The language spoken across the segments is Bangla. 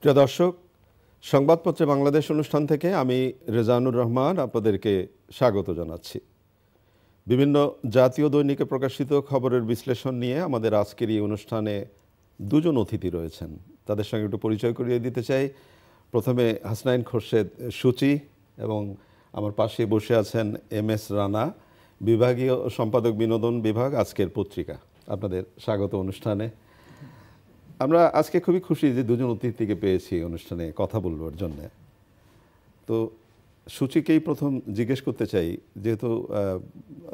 প্রিয় দর্শক, সংবাদপত্রে বাংলাদেশ অনুষ্ঠান থেকে আমি রেজানুর রহমান আপনাদেরকে স্বাগত জানাচ্ছি। বিভিন্ন জাতীয় দৈনিকে প্রকাশিত খবরের বিশ্লেষণ নিয়ে আমাদের আজকের এই অনুষ্ঠানে দুজন অতিথি রয়েছেন, তাদের সঙ্গে একটু পরিচয় করিয়ে দিতে চাই। প্রথমে হাসনাইন খোরশেদ সূচি এবং আমার পাশে বসে আছেন MS রানা, বিভাগীয় সম্পাদক বিনোদন বিভাগ, আজকের পত্রিকা। আপনাদের স্বাগত অনুষ্ঠানে। আমরা আজকে খুবই খুশি যে দুজন অতিথিকে পেয়েছি অনুষ্ঠানে কথা বলবার জন্যে। তো সূচিকেই প্রথম জিজ্ঞেস করতে চাই, যেহেতু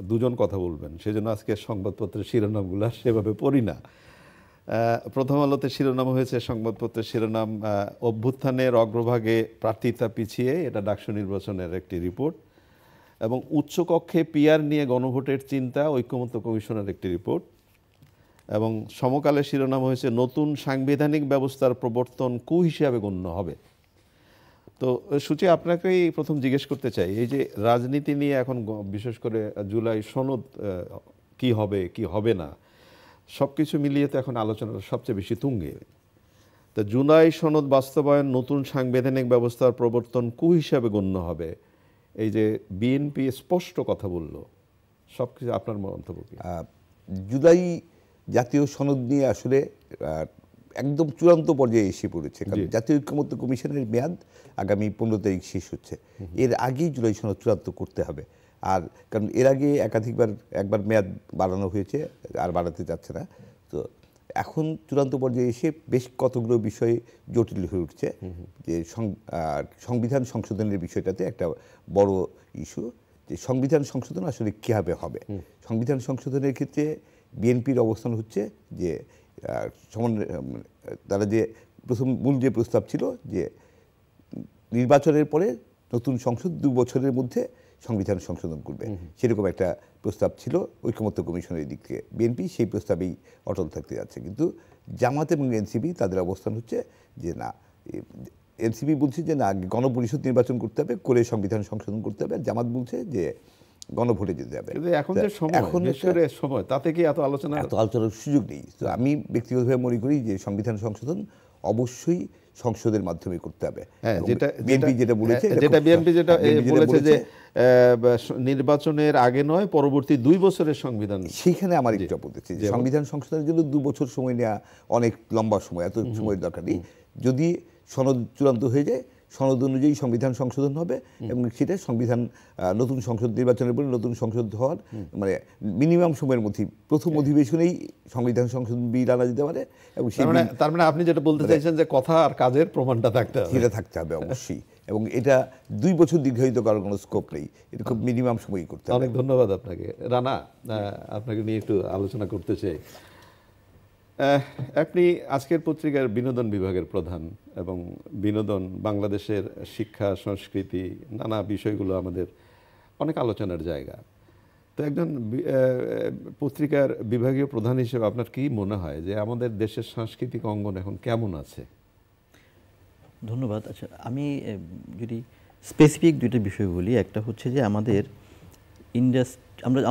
দুজন কথা বলবেন সেজন্য আজকে সংবাদপত্রের শিরোনামগুলো সেভাবে পড়ি না। প্রথম আলোতে শিরোনাম হয়েছে, সংবাদপত্রের শিরোনাম অভ্যুত্থানের অগ্রভাগে প্রার্থিতা পিছিয়ে, এটা ডাকসু নির্বাচনের একটি রিপোর্ট, এবং উচ্চকক্ষে পিআর নিয়ে গণভোটের চিন্তা, ঐক্যমত্য কমিশনের একটি রিপোর্ট, এবং সমকালের শিরোনাম হয়েছে নতুন সাংবিধানিক ব্যবস্থার প্রবর্তন কু হিসাবে গণ্য হবে। তো সূচি, আপনাকেই প্রথম জিজ্ঞেস করতে চাই, এই যে রাজনীতি নিয়ে এখন বিশেষ করে জুলাই সনদ কি হবে কি হবে না সব কিছু মিলিয়ে তো এখন আলোচনাটা সবচেয়ে বেশি তুঙ্গে। তো জুলাই সনদ বাস্তবায়ন, নতুন সাংবিধানিক ব্যবস্থার প্রবর্তন কু হিসাবে গণ্য হবে, এই যে বিএনপি স্পষ্ট কথা বলল, সব কিছু আপনার মন্তব্য কি? জুলাই জাতীয় সনদ নিয়ে আসলে একদম চূড়ান্ত পর্যায়ে এসে পড়েছে, কারণ জাতীয় ঐক্যমত্য কমিশনের মেয়াদ আগামী 15 তারিখ শেষ হচ্ছে। এর আগেই জুলাই সনদ চূড়ান্ত করতে হবে। আর কারণ এর আগে একবার মেয়াদ বাড়ানো হয়েছে, আর বাড়াতে যাচ্ছে না। তো এখন চূড়ান্ত পর্যায়ে এসে বেশ কতগুলো বিষয় জটিল হয়ে উঠছে। যে সংবিধান সংশোধনের বিষয়টাতে একটা বড় ইস্যু, যে সংবিধান সংশোধন আসলে কীভাবে হবে। সংবিধান সংশোধনের ক্ষেত্রে বিএনপির অবস্থান হচ্ছে যে তারা যে মূল যে প্রস্তাব ছিল যে নির্বাচনের পরে নতুন সংসদ 2 বছরের মধ্যে সংবিধান সংশোধন করবে, সেরকম একটা প্রস্তাব ছিল ঐক্যমত্য কমিশনের দিক থেকে। বিএনপি সেই প্রস্তাবেই অটল থাকতে যাচ্ছে, কিন্তু জামাত এবং এনসিপি তাদের অবস্থান হচ্ছে যে না, এনসিপি বলছে যে না, গণপরিষদ নির্বাচন করতে হবে, করে সংবিধান সংশোধন করতে হবে। জামাত বলছে যে গণভোটে যেতে হবে। এখন সময় তাতে কি এত আলোচনার সুযোগ নেই। তো আমি ব্যক্তিগতভাবে মনে করি যে সংবিধান সংশোধন অবশ্যই সংসদের মাধ্যমে করতে হবে। বিএনপি যেটা বলেছে যে নির্বাচনের আগে নয়, পরবর্তী 2 বছরের সংবিধান। সেইখানে আমার একটু আপত্তি, যে সংবিধান সংশোধনের জন্য 2 বছর সময় নেওয়া অনেক লম্বা সময়, এত সময়ের দরকার নেই। যদি সনদ চূড়ান্ত হয়ে যায়, সনদ অনুযায়ী সংবিধান সংশোধন হবে, এবং সেটা সংবিধান নতুন সংসদ নির্বাচনের পরে নতুন সংসদ হওয়ার মানে মিনিমাম সময়ের মধ্যে প্রথম অধিবেশনেই সংবিধান সংশোধন বিল আনা যেতে পারে। এবং তার মানে আপনি যেটা বলতে চাইছেন যে কথা আর কাজের প্রমাণটা থাকতে হবে, সেটা থাকতে হবে অবশ্যই। এবং এটা 2 বছর দীর্ঘায়িত করার কোনো স্কোপ নেই, এটা খুব মিনিমাম সময়ই করতে হবে। অনেক ধন্যবাদ আপনাকে। রানা, আপনাকে নিয়ে একটু আলোচনা করতে চাই। আপনি আজকের পত্রিকার বিনোদন বিভাগের প্রধান, এবং বিনোদন, বাংলাদেশের শিক্ষা, সংস্কৃতি, নানা বিষয়গুলো আমাদের অনেক আলোচনার জায়গা। তো একজন পত্রিকার বিভাগীয় প্রধান হিসেবে আপনার কি মনে হয় যে আমাদের দেশের সাংস্কৃতিক অঙ্গন এখন কেমন আছে? ধন্যবাদ। আচ্ছা, আমি যদি স্পেসিফিক 2টা বিষয় বলি, একটা হচ্ছে যে আমাদের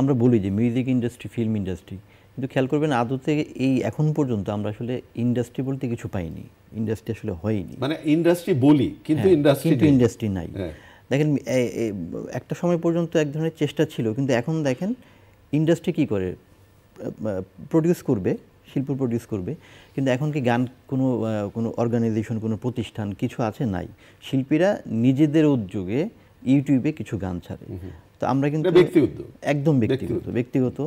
আমরা বলি যে মিউজিক ইন্ডাস্ট্রি, ফিল্ম ইন্ডাস্ট্রি, কিন্তু খেয়াল করবেন আদতে এই এখন পর্যন্ত আমরা আসলে ইন্ডাস্ট্রি বলতে কিছু পাইনি। ইন্ডাস্ট্রি আসলে হয়নি, মানে ইন্ডাস্ট্রি বলি কিন্তু ইন্ডাস্ট্রি নাই। দেখেন, একটা সময় পর্যন্ত এক ধরনের চেষ্টা ছিল, কিন্তু এখন দেখেন ইন্ডাস্ট্রি কি করে, প্রডিউস করবে, শিল্প প্রডিউস করবে, কিন্তু এখন কি গান কোনো অর্গানাইজেশন, কোনো প্রতিষ্ঠান কিছু আছে? নাই। শিল্পীরা নিজেদের উদ্যোগে ইউটিউবে কিছু গান ছাড়ে। তো আমরা কিন্তু একদম ব্যক্তিগত।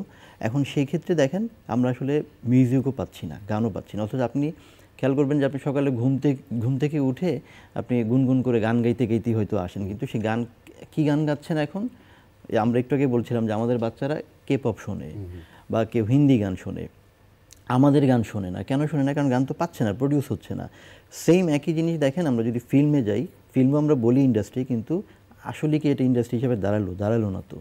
এখন সেই ক্ষেত্রে দেখেন আমরা আসলে মিউজিকও পাচ্ছি না, গানও পাচ্ছি না। অথচ আপনি খেয়াল করবেন যে আপনি সকালে ঘুম থেকে উঠে আপনি গুনগুন করে গান গাইতেই হয়তো আসেন, কিন্তু সেই গান কি গান গাচ্ছেন এখন? আমরা একটু আগে বলছিলাম যে আমাদের বাচ্চারা K-pop শোনে, বা কেউ হিন্দি গান শোনে, আমাদের গান শোনে না। কেন শোনে না? কারণ গান তো পাচ্ছে না, প্রডিউস হচ্ছে না। সেম একই জিনিস দেখেন আমরা যদি ফিল্মে যাই, ফিল্মে আমরা বলি ইন্ডাস্ট্রি, কিন্তু আসলে কি এটা ইন্ডাস্ট্রি হিসেবে দাঁড়ালো না। তো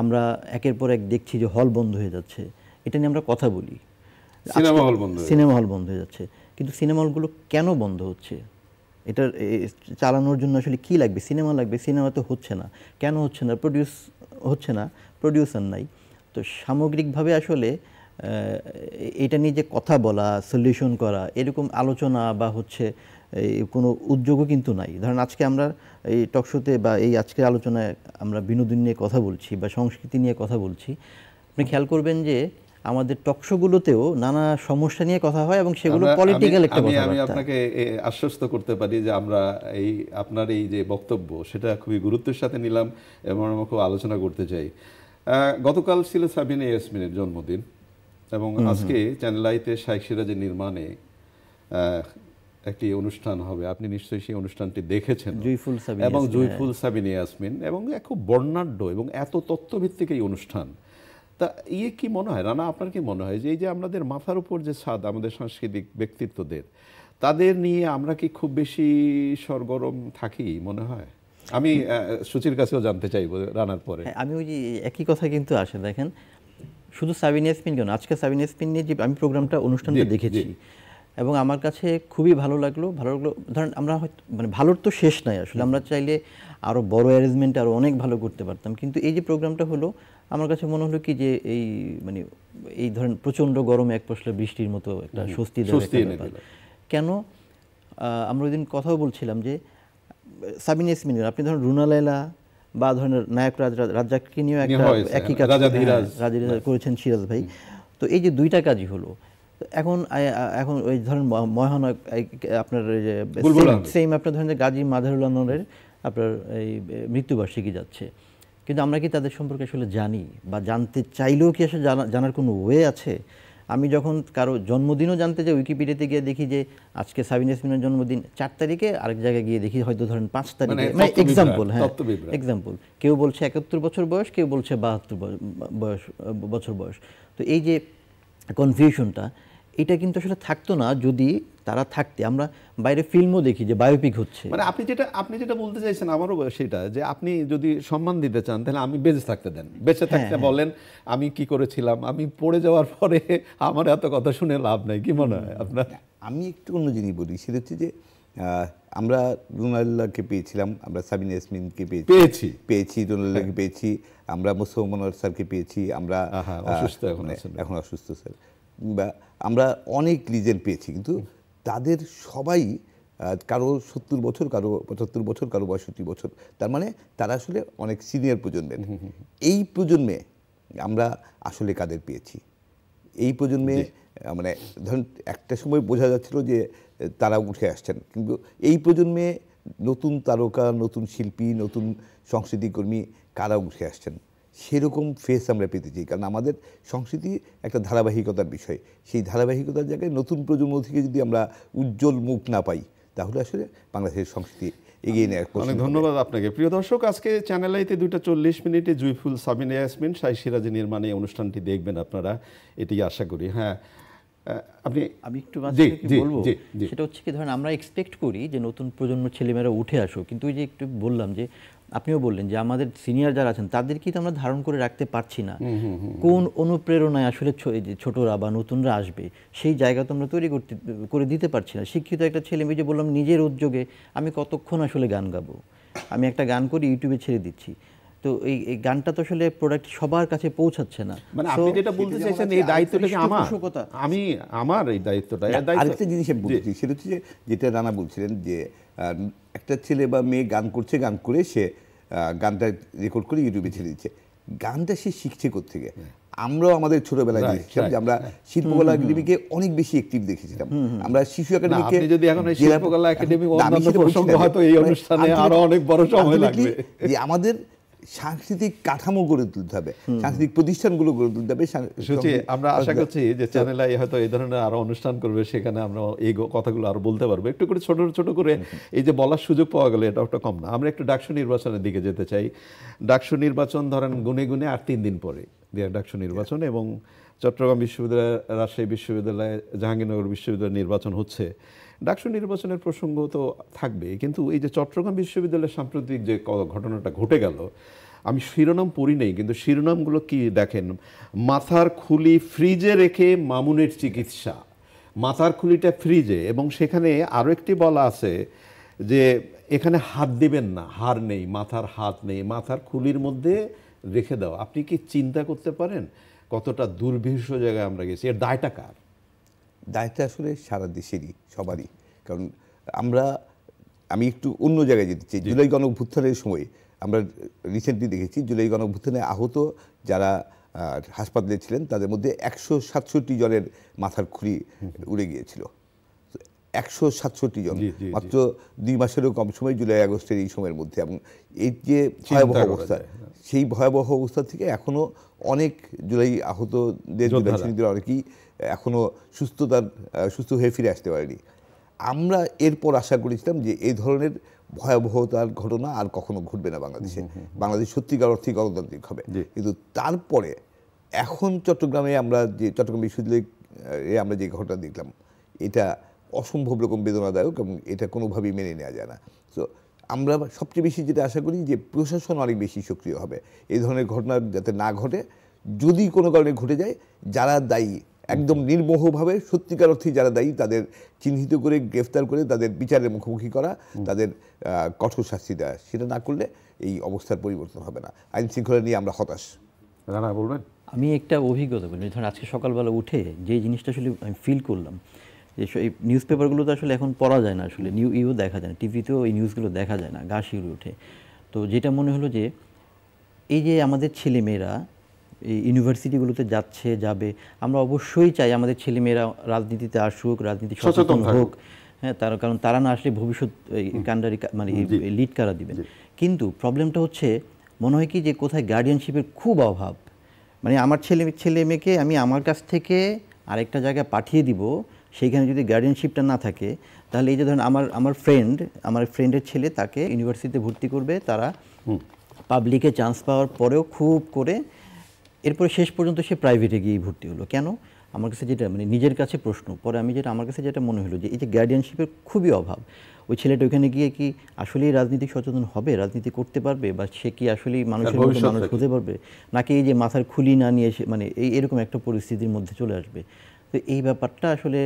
আমরা একের পর এক দেখছি যে হল বন্ধ হয়ে যাচ্ছে, এটা নিয়ে আমরা কথা বলি, সিনেমা হল বন্ধ হয়ে যাচ্ছে। কিন্তু সিনেমা হলগুলো কেন বন্ধ হচ্ছে? এটা চালানোর জন্য আসলে কি লাগবে? সিনেমা লাগবে, সিনেমা তো হচ্ছে না। কেন হচ্ছে না? প্রডিউসার নাই। তো সামগ্রিকভাবে আসলে এটা নিয়ে যে কথা বলা, সলিউশন করা, এরকম আলোচনা বা হচ্ছে এই কোনো উদ্যোগও কিন্তু নাই। ধরেন আজকে আমরা এই টকশোতে বা এই আজকের আলোচনায় আমরা বিনোদন নিয়ে কথা বলছি বা সংস্কৃতি নিয়ে কথা বলছি, আপনি খেয়াল করবেন যে আমাদের টকশোগুলোতেও নানা সমস্যা নিয়ে কথা হয় এবং সেগুলো পলিটিক্যাল একটা আমি কথাবার্তা। আপনাকে আশ্বস্ত করতে পারি যে আমরা এই আপনার এই যে বক্তব্য সেটা খুবই গুরুত্বের সাথে নিলাম এবং আমরা খুব আলোচনা করতে চাই। গতকাল ছিল সাবিনা ইয়াসমিনের জন্মদিন এবং আজকে চ্যানেল আইতে শাইখ সিরাজের নির্মাণে একটি অনুষ্ঠান হবে। আপনি নিশ্চয়ই সেই অনুষ্ঠানটি দেখেছেন এবং জয়ফুল সাবিনা ইয়াসমিন এবং খুব বর্ণাঢ্য এবং এত তথ্যভিত্তিক এই অনুষ্ঠান। তা কি মনে হয় রানা, আপনার কি মনে হয় যে এই যে আমাদের মাথার উপর যে ছাদ আমাদের সাংস্কৃতিক ব্যক্তিত্বদের, তাদের নিয়ে আমরা কি খুব বেশি সরগরম থাকি মনে হয়? আমি সুচির কাছেও জানতে চাইবো রানার পরে। আমি ওই যে একই কথা কিন্তু আসে, দেখেন শুধু সাবিনা ইয়াসমিন কেন, আজকে সাবিনা ইয়াসমিন নিয়ে যে আমি প্রোগ্রামটা অনুষ্ঠানটা দেখেছি এবং আমার কাছে খুবই ভালো লাগলো। ধরেন আমরা হয়তো মানে ভালোর তো শেষ নাই আসলে, আমরা চাইলে আরও বড় অ্যারেঞ্জমেন্টে আরও অনেক ভালো করতে পারতাম, কিন্তু এই যে প্রোগ্রামটা হলো আমার কাছে মনে হলো কি যে এই মানে এই ধরেন প্রচণ্ড গরমে এক পশলা বৃষ্টির মতো একটা স্বস্তি দেওয়ার একটা ব্যাপার। কেন আমরা ওই দিন কথাও বলছিলাম যে সাবিনা ইয়াসমিনের আপনি ধরেন রুনা লায়লা বা ধরনের নায়ক রাজ্জাককে নিয়েও একটা একই কাজ করেছেন সিরাজ ভাই। তো এই যে দুইটা কাজই হলো। এখন ওই ধরেন মহানক আপনার সেম আপনার ধরেন গাজী মাজারুল আনোয়ারের আপনার এই মৃত্যুবার্ষিকী যাচ্ছে, কিন্তু আমরা কি তাদের সম্পর্কে আসলে জানি বা জানতে চাইলেও কি আসলে জানার কোনো ওয়ে আছে? আমি যখন কারো জন্মদিনও জানতে যাই উইকিপিডিয়াতে গিয়ে দেখি যে আজকে সাবিনা ইয়াসমিনের জন্মদিন 4 তারিখে, আরেক জায়গায় গিয়ে দেখি হয়তো ধরেন 5 তারিখে, মানে এক্সাম্পল। হ্যাঁ, এক্সাম্পল। কেউ বলছে 71 বছর বয়স, কেউ বলছে 72 বছর বয়স। তো এই যে কনফিউশনটা, এটা কিন্তু আসলে থাকতো না যদি তারা থাকতে। আমরা বাইরে ফিল্মও দেখি যে বায়োপিক হচ্ছে। মানে আপনি যেটা বলতে চাইছেন আমারও সেটা, যে আপনি যদি সম্মান দিতে চান তাহলে আমি বেঁচে থাকতে দেন, বেঁচে থাকতে বলেন আমি কি করেছিলাম, আমি পড়ে যাওয়ার পরে আমার এত কথা শুনে লাভ নাই। কি মনে হয় আপনার? আমি একটু অন্য জিনিস বলি, সেটা হচ্ছে যে আমরা রুনাল্লাহকে পেয়েছিলাম, আমরা সাবিনা ইয়াসমিনকে পেয়েছি রুনাল্লাহকে পেয়েছি, আমরা মুস্তফা মনোয়ার স্যারকে পেয়েছি, আমরা এখন অসুস্থ স্যার, বা আমরা অনেক লিজেন্ড পেয়েছি, কিন্তু তাদের সবাই কারো 70 বছর, কারো 75 বছর, কারো 62 বছর। তার মানে তারা আসলে অনেক সিনিয়র প্রজন্মের। এই প্রজন্মে আমরা আসলে কাদের পেয়েছি? এই প্রজন্মে মানে ধরুন একটা সময় বোঝা যাচ্ছিল যে তারা উঠে আসছেন, কিন্তু এই প্রজন্মে নতুন তারকা, নতুন শিল্পী, নতুন সংস্কৃতিকর্মী কারা উঠে আসছেন, সেরকম ফেস আমরা পেতে চাই। কারণ আমাদের সংস্কৃতি একটা ধারাবাহিকতার বিষয়, সেই ধারাবাহিকতার জায়গায় নতুন প্রজন্ম থেকে যদি আমরা উজ্জ্বল মুখ না পাই, তাহলে আসলে বাংলাদেশের সংস্কৃতি এগিয়ে নেওয়ার। অনেক ধন্যবাদ আপনাকে। প্রিয় দর্শক, আজকে চ্যানেল আইতে 2:40 জয়ফুল সাবিনা ইয়াসমিন শাইখ সিরাজের নির্মাণে অনুষ্ঠানটি দেখবেন আপনারা, এটি আশা করি। হ্যাঁ, আমি একটু বলবো, সেটা হচ্ছে কি ধরেন আমরা এক্সপেক্ট করি যে নতুন প্রজন্মের ছেলেমেয়েরা উঠে আসুক, কিন্তু ওই যে একটু বললাম যে আপনিও বললেন যে আমাদের সিনিয়র যারা আছেন তাদেরকেই তো আমরা ধারণ করে রাখতে পারছি না। কোন অনুপ্রেরণায় আসলে ছোটরা বা নতুনরা আসবে সেই জায়গা তো আমরা তৈরি করে দিতে পারছি না। শিক্ষিত একটা ছেলে মেয়ে, যে বললাম নিজের উদ্যোগে আমি কতক্ষণ আসলে গান গাবো, আমি একটা গান করি ইউটিউবে ছেড়ে দিচ্ছি, তো এই গানটা তো আসলে প্রোডাক্ট সবার কাছে পৌঁছাচ্ছে না। মানে আপনি যেটা বলতে চাইছেন এই দায়িত্বটা কি আমার এই দায়িত্বটা। আরেকটা জিনিস আমি বলছি, সেটা হচ্ছে যেটা রানা বলছিলেন যে একটা ছেলে বা মেয়ে গান করছে, গান করে সে গানটা রেকর্ড করে ইউটিউবে ছেড়ে দিচ্ছে। গানটা সে শিখছে কোত্থেকে? আমরাও আমাদের ছোটবেলায় দেখছিলাম যে আমরা শিল্পকলা একাডেমিকে অনেক বেশি অ্যাক্টিভ দেখেছিলাম। আমরা শিশু একাডেমিকে, যদি এখন শিল্পকলা একাডেমি অন্যান্য প্রসঙ্গ হয়তো এই অনুষ্ঠানে আরো অনেক বড় সময় লাগবে, যে আমাদের সাংস্কৃতিক কাঠামো গড়ে তুলতে হবে, সাংস্কৃতিক প্রতিষ্ঠানগুলো গড়ে তুলতে হবে। আমরা আশা করছি যে চ্যানেলে হয়তো এই ধরনের আরো অনুষ্ঠান করবে, সেখানে আমরা এই কথাগুলো আরো বলতে পারবো। একটু করে ছোট ছোট করে এই যে বলার সুযোগ পাওয়া গেল, এটা একটা কম না। আমরা একটু ডাকসু নির্বাচনের দিকে যেতে চাই। ডাকসু নির্বাচন ধরেন গুনে গুনে আর 3 দিন পরে ডাকসু নির্বাচন, এবং চট্টগ্রাম বিশ্ববিদ্যালয়, রাজশাহী বিশ্ববিদ্যালয়, জাহাঙ্গীরনগর বিশ্ববিদ্যালয় নির্বাচন হচ্ছে। ডাকসু নির্বাচনের প্রসঙ্গ তো থাকবে, কিন্তু এই যে চট্টগ্রাম বিশ্ববিদ্যালয়ের সাম্প্রতিক যে ঘটনাটা ঘটে গেল, আমি শিরোনাম পড়ি নেই, কিন্তু শিরোনামগুলো কি দেখেন, মাথার খুলি ফ্রিজে রেখে মামুনের চিকিৎসা। মাথার খুলিটা ফ্রিজে, এবং সেখানে আরও একটি বলা আছে যে এখানে হাত দিবেন না, হার নেই, মাথার হাত নেই, মাথার খুলির মধ্যে রেখে দাও। আপনি কি চিন্তা করতে পারেন কতটা দুর্বিষ জায়গায় আমরা গেছি? এর দায়টা কার? দায়টা আসলে সারা দেশেরই, সবারই। কারণ আমি একটু অন্য জায়গায় যেতে চাই। জুলাই গণঅভ্যুত্থানের সময় আমরা রিসেন্টলি দেখেছি জুলাই গণঅভ্যুত্থানে আহত যারা হাসপাতালে ছিলেন তাদের মধ্যে 167 জনের মাথার খুলি উড়ে গিয়েছিল। 167 জন, মাত্র 2 মাসেরও কম সময়, জুলাই আগস্টের এই সময়ের মধ্যে। এবং এই যে ভয়াবহ অবস্থা, সেই ভয়াবহ অবস্থা থেকে এখনো অনেক জুলাই আহতদের, জুলাই সৈনিকদের অনেকেই এখনো সুস্থ হয়ে ফিরে আসতে পারেনি। আমরা এরপর আশা করেছিলাম যে এই ধরনের ভয়াবহতার ঘটনা আর কখনো ঘটবে না বাংলাদেশে, বাংলাদেশ সত্যিকার অর্থে গণতান্ত্রিক হবে। কিন্তু তারপরে এখন চট্টগ্রাম বিশ্ববিদ্যালয়ে আমরা যে ঘটনা দেখলাম, এটা অসম্ভব রকম বেদনাদায়ক এবং এটা কোনোভাবেই মেনে নেওয়া যায় না। তো আমরা সবচেয়ে বেশি যেটা আশা করি যে প্রশাসন অনেক বেশি সক্রিয় হবে, এই ধরনের ঘটনা যাতে না ঘটে। যদি কোনো কারণে ঘটে যায়, যারা দায়ী, একদম নির্মোহভাবে সত্যিকার অর্থে যারা দায়ী তাদের চিহ্নিত করে গ্রেফতার করে তাদের বিচারের মুখোমুখি করা, তাদের কঠোর শাস্তি দেওয়া। সেটা না করলে এই অবস্থার পরিবর্তন হবে না। আইন শৃঙ্খলা নিয়ে আমরা হতাশ। রানা বলবেন? আমি একটা অভিজ্ঞতা বলি। ধরেন আজকে সকালবেলা উঠে যে জিনিসটা আসলে আমি ফিল করলাম, যে এই নিউজ পেপারগুলো তো আসলে এখন পড়া যায় না, আসলে ইউ দেখা যায় না, টিভিতেও এই নিউজগুলো দেখা যায় না, গা শিউরে ওঠে। তো যেটা মনে হলো যে এই যে আমাদের ছেলেমেয়েরা এই ইউনিভার্সিটিগুলোতে যাবে, আমরা অবশ্যই চাই আমাদের ছেলেমেয়েরা রাজনীতিতে আসুক, রাজনীতি সচেতন হোক। হ্যাঁ, কারণ তারা না আসলে ভবিষ্যৎ কাণ্ডারি মানে লিড কারা দিবে। কিন্তু প্রবলেমটা হচ্ছে মনে হয় কি যে কোথায় গার্ডিয়ানশিপের খুব অভাব। মানে আমার ছেলে মেয়েকে আমি আমার কাছ থেকে আরেকটা জায়গায় পাঠিয়ে দিব, সেইখানে যদি গার্ডিয়ানশিপটা না থাকে, তাহলে এই যে ধরেন আমার ফ্রেন্ডের ছেলে, তাকে ইউনিভার্সিটিতে ভর্তি করবে, তারা পাবলিকে চান্স পাওয়ার পরেও খুব করে এরপরে শেষ পর্যন্ত সে প্রাইভেটে গিয়ে ভর্তি হলো। কেন? আমার কাছে যেটা মানে নিজের কাছে প্রশ্ন, পরে আমার কাছে যেটা মনে হলো যে এই যে গার্ডিয়ানশিপের খুবই অভাব। ওই ছেলেটা ওইখানে গিয়ে কি আসলেই রাজনীতিক সচেতন হবে, রাজনীতি করতে পারবে, বা সে কি আসলেই মানুষের মতো মানুষ হতে পারবে, নাকি এই যে মাথার খুলি না নিয়ে মানে এরকম একটা পরিস্থিতির মধ্যে চলে আসবে। তো এই ব্যাপারটা আসলে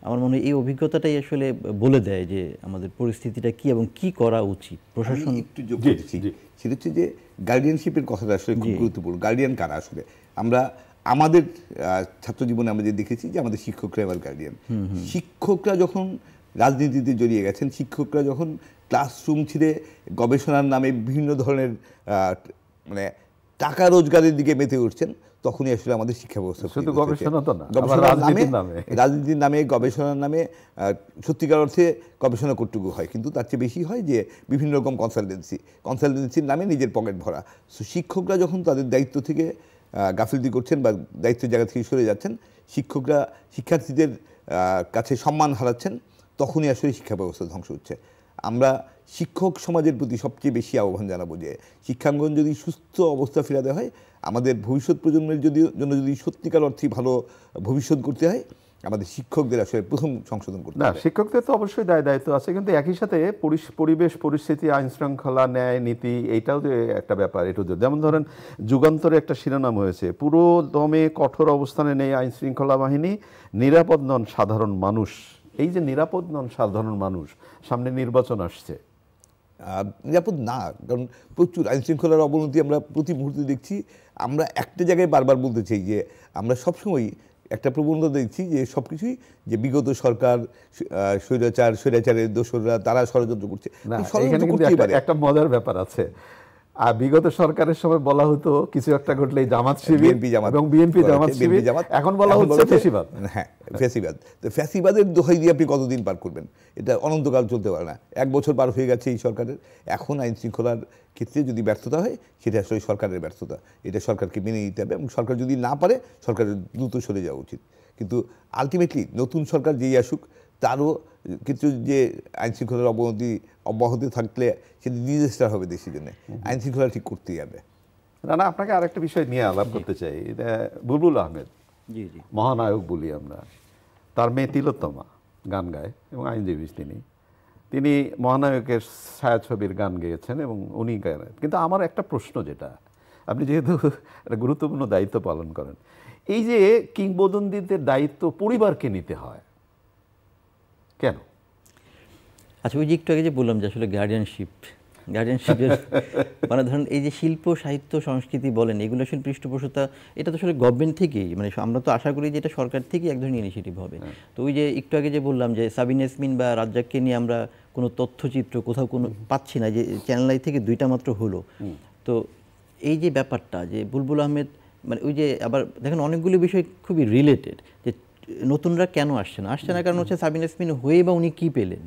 আমার মনে হয় এই অভিজ্ঞতাটাই আসলে বলে দেয় যে আমাদের পরিস্থিতিটা কি এবং কি করা উচিত। প্রশাসন একটু যোগ করতেছি, সেটা হচ্ছে যে গার্ডিয়ানশিপের কথাটা আসলে খুব গুরুত্বপূর্ণ। গার্ডিয়ান কারা আসলে? আমাদের ছাত্র জীবনে আমরা যে দেখেছি যে আমাদের শিক্ষকরা এবার গার্ডিয়ান। শিক্ষকরা যখন রাজনীতিতে জড়িয়ে গেছেন, শিক্ষকরা যখন ক্লাসরুম ছেড়ে গবেষণার নামে বিভিন্ন ধরনের মানে টাকা রোজগারের দিকে মেতে উঠছেন, তখনই আসলে আমাদের শিক্ষা ব্যবস্থা শুধু গবেষণা তো না, রাজনীতির নামে গবেষণার নামে সত্যিকার অর্থে গবেষণা কর্তৃক হয়, কিন্তু তার চেয়ে বেশি হয় যে বিভিন্ন রকম কনসালটেন্সির নামে নিজের পকেট ভরা। সো শিক্ষকরা যখন তাদের দায়িত্ব থেকে গাফিলতি করছেন বা দায়িত্বের জায়গা থেকে সরে যাচ্ছেন, শিক্ষকরা শিক্ষার্থীদের কাছে সম্মান হারাচ্ছেন, তখনই আসলে শিক্ষা ব্যবস্থা ধ্বংস হচ্ছে। আমরা শিক্ষক সমাজের প্রতি সবচেয়ে বেশি আহ্বান জানাবো যে শিক্ষাঙ্গন যদি সুস্থ অবস্থা ফেরাতে হয়, আমাদের ভবিষ্যৎ প্রজন্মের জন্য যদি সত্যিকার অর্থে ভালো ভবিষ্যৎ করতে হয়, আমাদের শিক্ষকদের আসলে প্রথম সংশোধন করতে হবে। শিক্ষকদের তো অবশ্যই দায়িত্ব আছে, কিন্তু একই সাথে পরিবেশ পরিস্থিতি, আইন শৃঙ্খলা, ন্যায় নীতি, এইটাও যে একটা ব্যাপার। এটা যেমন ধরেন যুগান্তরে একটা শিরোনাম হয়েছে, পুরো দমে কঠোর অবস্থানে নেই আইন শৃঙ্খলা বাহিনী, নিরাপদ নন সাধারণ মানুষ। এই যে নিরাপদ নন সাধারণ মানুষ, সামনে নির্বাচন আসছে, নিরাপদ না, কারণ প্রচুর আইন শৃঙ্খলার অবনতি আমরা প্রতি মুহূর্তে দেখছি। আমরা একটা জায়গায় বারবার বলতে চাই যে আমরা সবসময় একটা প্রবণতা দেখছি যে সব কিছুই যে বিগত সরকার, স্বৈরাচারের দোসররা, তারা ষড়যন্ত্র করছে। একটা মজার ব্যাপার আছে, আর বিগত সরকারের সময় বলা হতো কিছু একটা ঘটলে জামাত শিবির এবং বিএনপি জামাত শিবির, এখন বলা হচ্ছে ফ্যাসিবাদ। হ্যাঁ, ফ্যাসিবাদ। তো ফ্যাসিবাদের দোহাই দিয়ে আপনি কতদিন পার করবেন? এটা অনন্তকাল চলতে পারে না। 1 বছর পার হয়ে গেছে এই সরকারের। এখন আইন শৃঙ্খলার ক্ষেত্রে যদি ব্যর্থতা হয়, সেটা আসলে সরকারের ব্যর্থতা, এটা সরকারকে মেনে নিতে হবে। এবং সরকার যদি না পারে, সরকারের দ্রুত সরে যাওয়া উচিত। কিন্তু আলটিমেটলি নতুন সরকার যেই আসুক, তারও কিছু যে আইন শৃঙ্খলার অবনতি অব্যাহত থাকলে সেটা ডিজাস্টার হবে দেশের জন্য। আইন শৃঙ্খলা ঠিক করতেই হবে। রানা, আপনাকে আরেকটা বিষয় নিয়ে আলাপ করতে চাই। বুলবুল আহমেদ, মহানায়ক বলি আমরা, তার মেয়ে তিলোত্তমা গান গায় এবং আইনজীবী তিনি মহানায়কের ছায়াছবির গান গেয়েছেন এবং উনি গান। কিন্তু আমার একটা প্রশ্ন, যেটা আপনি যেহেতু একটা গুরুত্বপূর্ণ দায়িত্ব পালন করেন, এই যে কিংবদন্তিদের দায়িত্ব পরিবারকে নিতে হয় কেন? আচ্ছা, ওই যে একটু আগে যে বললাম যে আসলে গার্ডিয়ানশিপ, গার্ডিয়ানশিপের মানে ধরেন এই যে শিল্প সাহিত্য সংস্কৃতি বলেন, এগুলো আসলে পৃষ্ঠপোষকতা এটা তো আসলে গভর্নমেন্ট থেকেই, মানে আমরা তো আশা করি যে এটা সরকার থেকেই এক ধরনের ইনিশিয়েটিভ হবে। তো ওই যে একটু আগে যে বললাম যে সাবিনা ইয়াসমিন বা রাজ্জাককে নিয়ে আমরা কোনো তথ্যচিত্র কোথাও কোনো পাচ্ছি না, যে চ্যানেল আই থেকে 2টা মাত্র হলো। তো এই যে ব্যাপারটা যে বুলবুল আহমেদ, মানে ওই যে আবার দেখেন অনেকগুলো বিষয় খুবই রিলেটেড, যে নতুনরা কেন আসছে না কারণ হচ্ছে সাবিনা ইয়াসমিন হয়ে বা উনি কি পেলেন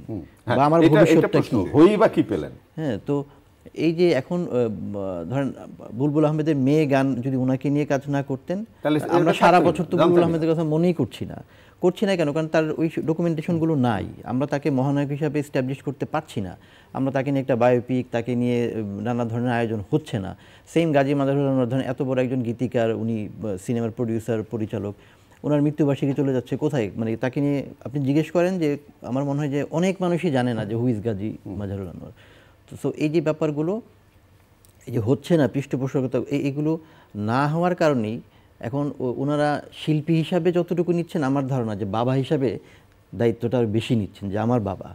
বা আমার ভবিষ্যৎটা কি, হই বা কি পেলেন। হ্যাঁ, তো এই যে এখন ধরেন বুলবুল আহমেদের মেয়ে গান যদি ওনাকে নিয়ে কাজ না করতেন, আমরা সারা বছর তো বুলবুল আহমেদের কথা মনেই করছি না কেন, কারণ তার ওই ডকুমেন্টেশনগুলো নাই, আমরা তাকে মহানায়ক হিসাবে এস্টাবলিশ করতে পারছি না, আমরা তাকে নিয়ে একটা বায়োপিক, তাকে নিয়ে নানা ধরনের আয়োজন হচ্ছে না। সেম গাজী মাজারুল আনোয়ার ধরেন এত বড় একজন গীতিকার, উনি সিনেমার প্রডিউসার পরিচালক, ওনার মৃত্যুবার্ষিকী চলে যাচ্ছে, কোথায় মানে তাকে নিয়ে আপনি জিজ্ঞেস করেন যে আমার মনে হয় যে অনেক মানুষই জানে না যে হুইজ গাজী মাজারুল আনোয়ার। তো এই যে ব্যাপারগুলো এই যে হচ্ছে না পৃষ্ঠপোষকতা, এইগুলো না হওয়ার কারণেই এখন ওনারা শিল্পী হিসাবে যতটুকু নিচ্ছেন, আমার ধারণা যে বাবা হিসাবে দায়িত্বটা আর বেশি নিচ্ছেন, যে আমার বাবা,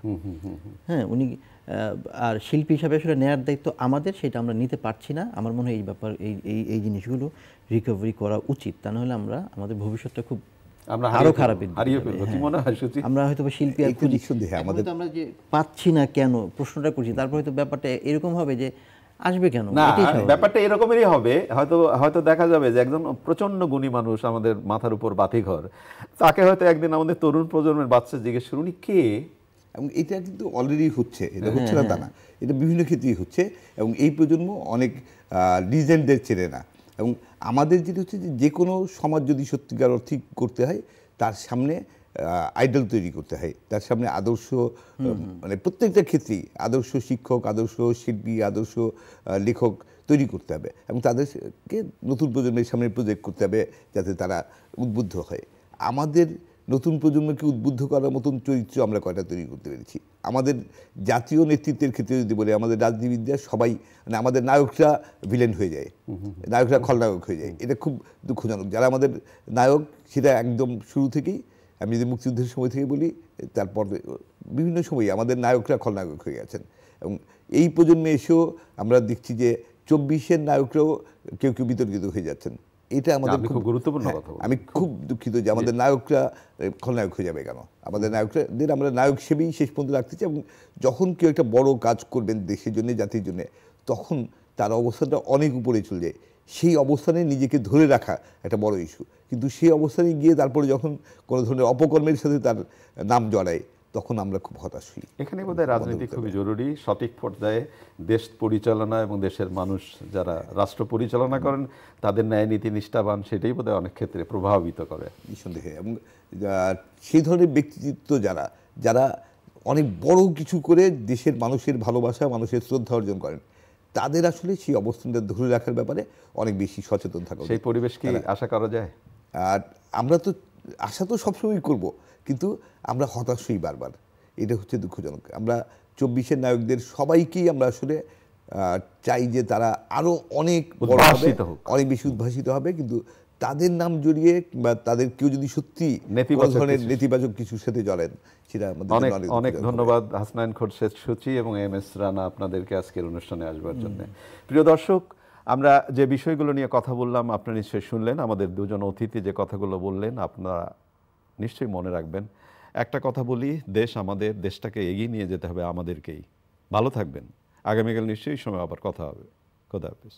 হ্যাঁ উনি, আর শিল্পী হিসাবে আসলে নেয়ার দায়িত্ব আমাদের, সেটা আমরা নিতে পারছি না। আমার মনে হয় এই ব্যাপার এই জিনিসগুলো রিকভারি করা উচিত, তা নাহলে আমরা আমাদের ভবিষ্যৎটা খুব আরো খারাপ আমরা হয়তো শিল্পী আর খুঁজি, আমাদের আমরা যে পাচ্ছি না কেন প্রশ্নটা করছি, তারপর হয়তো ব্যাপারটা এরকম হবে যে আসবে কেন না, ব্যাপারটা এরকমই হবে। হয়তো দেখা যাবে যে একজন প্রচন্ড গুণী মানুষ আমাদের মাথার উপর বাতিঘর, তাকে হয়তো একদিন আমাদের তরুণ প্রজন্মের বাচ্চা জিজ্ঞেস করুন উনি কে। এবং এটা কিন্তু অলরেডি হচ্ছে, এটা হচ্ছে না তা না, এটা বিভিন্ন ক্ষেত্রেই হচ্ছে। এবং এই প্রজন্ম অনেক লিজেন্ডদের চেনে না। এবং আমাদের যেটা হচ্ছে যে কোনো সমাজ যদি সত্যিকার অর্থে করতে হয়, তার সামনে আইডল তৈরি করতে হয়, তার সামনে আদর্শ, মানে প্রত্যেকটা ক্ষেত্রেই আদর্শ শিক্ষক, আদর্শ শিল্পী, আদর্শ লেখক তৈরি করতে হবে এবং তাদেরকে নতুন প্রজন্মের সামনে প্রজেক্ট করতে হবে যাতে তারা উদ্বুদ্ধ হয়। আমাদের নতুন প্রজন্মকে উদ্বুদ্ধ করার মতন চরিত্র আমরা কয়টা তৈরি করতে পেরেছি? আমাদের জাতীয় নেতৃত্বের ক্ষেত্রে যদি বলি, আমাদের রাজনীতিবিদরা সবাই, মানে আমাদের নায়করা ভিলেন হয়ে যায়, নায়করা খলনায়ক হয়ে যায়। এটা খুব দুঃখজনক। যারা আমাদের নায়ক, সেটা একদম শুরু থেকেই, আমি যদি মুক্তিযুদ্ধের সময় থেকে বলি, তারপর বিভিন্ন সময় আমাদের নায়করা খলনায়ক হয়ে গেছেন। এবং এই প্রজন্মে এসেও আমরা দেখছি যে 24-এর নায়করাও কেউ বিতর্কিত হয়ে যাচ্ছেন। এটা আমাদের খুব গুরুত্বপূর্ণ কথা। আমি খুব দুঃখিত যে আমাদের নায়করা খলনায়ক হয়ে যাবে কেন? আমাদের নায়কদের আমরা নায়ক হিসেবেই শেষ পর্যন্ত রাখতে চাই। এবং যখন কেউ একটা বড় কাজ করবেন দেশের জন্য, জাতির জন্য, তখন তার অবস্থাটা অনেক উপরে চলে যায়। সেই অবস্থানে নিজেকে ধরে রাখা একটা বড় ইস্যু। কিন্তু সেই অবস্থানে গিয়ে তারপরে যখন কোনো ধরনের অপকর্মের সাথে তার নাম জড়ায়, তখন আমরা খুব হতাশ হই। এখানে বোধহয় রাজনীতি খুবই জরুরি। সঠিক পর্যায়ে দেশ পরিচালনা এবং দেশের মানুষ যারা রাষ্ট্র পরিচালনা করেন, তাদের ন্যায় নীতি নিষ্ঠাবান, সেটাই বোধহয় অনেক ক্ষেত্রে প্রভাবিত করে নিঃসন্দেহে। এবং সেই ধরনের ব্যক্তিত্ব যারা অনেক বড় কিছু করে দেশের মানুষের ভালোবাসা, মানুষের শ্রদ্ধা অর্জন করেন, তাদের আসলে সেই অবস্থানটা ধরে রাখার ব্যাপারে অনেক বেশি সচেতন থাকা। সেই পরিবেশ কি আশা করা যায়? আর আমরা তো আশা তো সবসময় করব, কিন্তু আমরা হতাশ হই বারবার। এটা হচ্ছে দুঃখজনক। আমরা 24-এর নায়কদের সবাইকেই আমরা আসলে চাই যে তারা আরো অনেক বড় হবে, অনেক বেশি উদ্ভাসিত হবে, কিন্তু তাদের নাম জড়িয়ে বা তাদের কেউ যদি সত্যি নেতিবাচক কিছুর সাথে জড়েন, সেটা আমাদের অনেক ধন্যবাদ হাসনাইন খোরশেদ সূচি এবং এম.এস. রানা আপনাদেরকে আজকের অনুষ্ঠানে আসবার জন্য। প্রিয় দর্শক, আমরা যে বিষয়গুলো নিয়ে কথা বললাম আপনারা নিশ্চয়ই শুনলেন। আমাদের দুজন অতিথি যে কথাগুলো বললেন আপনারা নিশ্চয়ই মনে রাখবেন। একটা কথা বলি, দেশ আমাদের, দেশটাকে এগিয়ে নিয়ে যেতে হবে আমাদেরকেই। ভালো থাকবেন। আগামীকাল নিশ্চয়ই সময় আবার কথা হবে। খোদা হাফেজ।